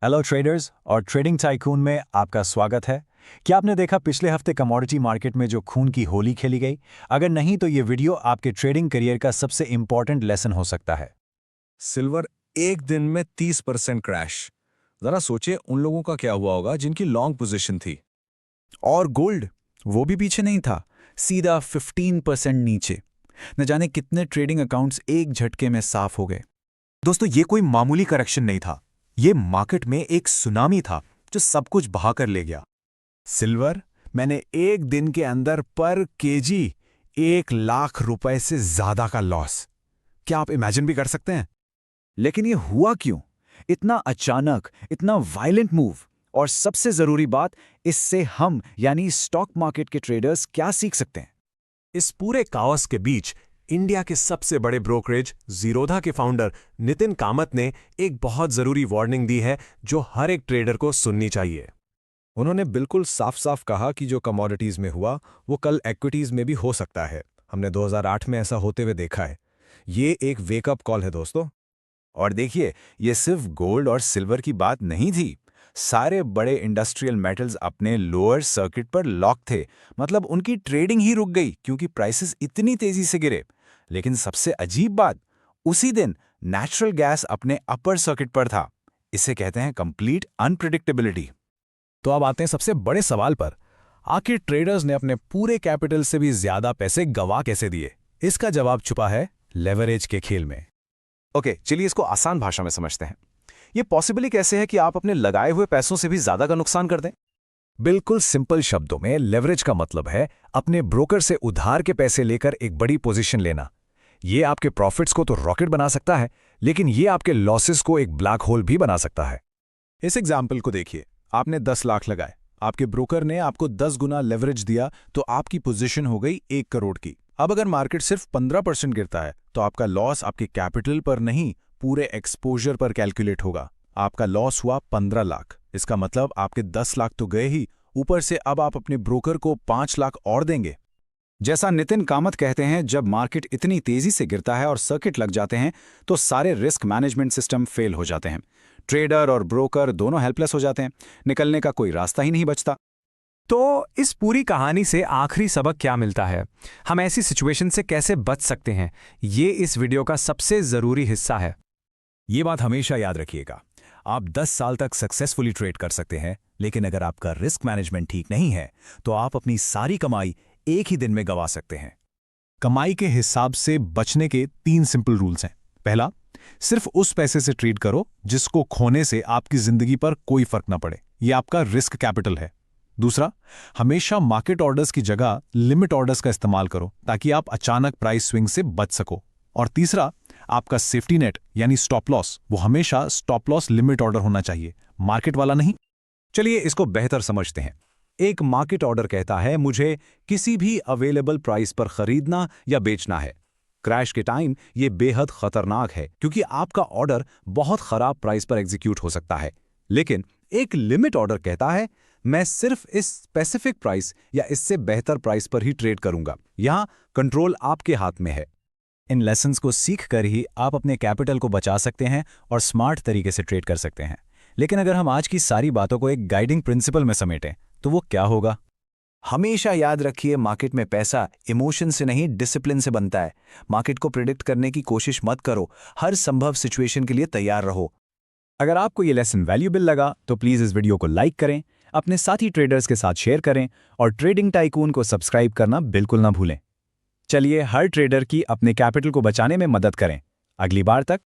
Hello traders और trading tycoon में आपका स्वागत है। क्या आपने देखा पिछले हफ्ते कमोडिटी मार्केट में जो खून की होली खेली गई? अगर नहीं तो ये वीडियो आपके ट्रेडिंग करियर का सबसे इंपॉर्टेंट लेसन हो सकता है। सिल्वर एक दिन में 30% क्रैश। जरा सोचिए उन लोगों का क्या हुआ होगा जिनकी लॉन्ग पोजीशन थी। और गोल्ड वो भी पीछे नहीं था, सीधा 15% नीचे। न जाने कितने ट्रेडिंग अकाउंट्स एक झटके में साफ हो गए। दोस्तों, ये कोई मामूली करेक्शन नहीं था। ये मार्केट में एक सुनामी था जो सब कुछ बहाकर ले गया। सिल्वर मैंने एक दिन के अंदर पर केजी 1 लाख रुपए से ज्यादा का लॉस। क्या आप इमेजिन भी कर सकते हैं? लेकिन ये हुआ क्यों? इतना अचानक, इतना वायलेंट मूव। और सबसे जरूरी बात, इससे हम यानी स्टॉक मार्केट के ट्रेडर्स क्या सीख सकते हैं? इस पूरे काओस के बीच इंडिया के सबसे बड़े ब्रोकरेज जीरोधा के फाउंडर नितिन कामत ने एक बहुत जरूरी वार्निंग दी है जो हर एक ट्रेडर को सुननी चाहिए। उन्होंने बिल्कुल साफ साफ कहा कि जो कमोडिटीज में हुआ वो कल इक्विटीज में भी हो सकता है। हमने 2008 में ऐसा होते हुए देखा है। ये एक वेकअप कॉल है दोस्तों। और देखिए, ये सिर्फ गोल्ड और सिल्वर की बात नहीं थी। सारे बड़े इंडस्ट्रियल मेटल्स अपने लोअर सर्किट पर लॉक थे। मतलब उनकी ट्रेडिंग ही रुक गई क्योंकि प्राइसेस इतनी तेजी से गिरे। लेकिन सबसे अजीब बात, उसी दिन नेचुरल गैस अपने अपर सर्किट पर था। इसे कहते हैं कंप्लीट अनप्रिडिक्टेबिलिटी। तो अब आते हैं सबसे बड़े सवाल पर। आखिर ट्रेडर्स ने अपने पूरे कैपिटल से भी ज्यादा पैसे गवा कैसे दिए? इसका जवाब छुपा है लेवरेज के खेल में। ओके, चलिए इसको आसान भाषा में समझते हैं। ये पॉसिबली कैसे है कि आप अपने लगाए हुए पैसों से भी ज्यादा का नुकसान कर दें? बिल्कुल सिंपल शब्दों में लेवरेज का मतलब है अपने ब्रोकर से उधार के पैसे लेकर एक बड़ी पोजीशन लेना। ये आपके प्रॉफिट्स को तो रॉकेट बना सकता है, लेकिन ये आपके लॉसेस को एक ब्लैक होल भी बना सकता है। इस एग्जाम्पल को देखिए। आपने 10 लाख लगाए, आपके ब्रोकर ने आपको 10 गुना लेवरेज दिया, तो आपकी पोजीशन हो गई 1 करोड़ की। अब अगर मार्केट सिर्फ 15% गिरता है तो आपका लॉस आपके कैपिटल पर नहीं, पूरे एक्सपोजर पर कैलकुलेट होगा। आपका लॉस हुआ 15 लाख। इसका मतलब आपके 10 लाख तो गए ही, ऊपर से अब आप अपने ब्रोकर को 5 लाख और देंगे। जैसा नितिन कामत कहते हैं, जब मार्केट इतनी तेजी से गिरता है और सर्किट लग जाते हैं तो सारे रिस्क मैनेजमेंट सिस्टम फेल हो जाते हैं। ट्रेडर और ब्रोकर दोनों हेल्पलेस हो जाते हैं। निकलने का कोई रास्ता ही नहीं बचता। तो इस पूरी कहानी से आखिरी सबक क्या मिलता है? हम ऐसी सिचुएशन से कैसे बच सकते हैं? ये इस वीडियो का सबसे ज़रूरी हिस्सा है। ये बात हमेशा याद रखिएगा। आप 10 साल तक सक्सेसफुली ट्रेड कर सकते हैं, लेकिन अगर आपका रिस्क मैनेजमेंट ठीक नहीं है तो आप अपनी सारी कमाई एक ही दिन में गंवा सकते हैं। कमाई के हिसाब से बचने के 3 सिंपल रूल्स हैं। पहला, सिर्फ उस पैसे से ट्रेड करो जिसको खोने से आपकी जिंदगी पर कोई फर्क ना पड़े। यह आपका रिस्क कैपिटल है। दूसरा, हमेशा मार्केट ऑर्डर्स की जगह लिमिट ऑर्डर्स का इस्तेमाल करो ताकि आप अचानक प्राइस स्विंग से बच सको। और तीसरा, आपका सेफ्टी नेट यानी स्टॉप लॉस, वो हमेशा स्टॉप लॉस लिमिट ऑर्डर होना चाहिए, मार्केट वाला नहीं। चलिए इसको बेहतर समझते हैं। एक मार्केट ऑर्डर कहता है मुझे किसी भी अवेलेबल प्राइस पर खरीदना या बेचना है। क्रैश के टाइम ये बेहद खतरनाक है क्योंकि आपका ऑर्डर बहुत खराब प्राइस पर एग्जीक्यूट हो सकता है। लेकिन एक लिमिट ऑर्डर कहता है मैं सिर्फ इस स्पेसिफिक प्राइस या इससे बेहतर प्राइस पर ही ट्रेड करूंगा। यहां कंट्रोल आपके हाथ में है। इन लेसन्स को सीख कर ही आप अपने कैपिटल को बचा सकते हैं और स्मार्ट तरीके से ट्रेड कर सकते हैं। लेकिन अगर हम आज की सारी बातों को एक गाइडिंग प्रिंसिपल में समेटें तो वो क्या होगा? हमेशा याद रखिए, मार्केट में पैसा इमोशन से नहीं डिसिप्लिन से बनता है। मार्केट को प्रिडिक्ट करने की कोशिश मत करो, हर संभव सिचुएशन के लिए तैयार रहो। अगर आपको ये लेसन वैल्यूएबल लगा तो प्लीज़ इस वीडियो को लाइक करें, अपने साथी ट्रेडर्स के साथ शेयर करें और ट्रेडिंग टाइकून को सब्सक्राइब करना बिल्कुल ना भूलें। चलिए हर ट्रेडर की अपने कैपिटल को बचाने में मदद करें। अगली बार तक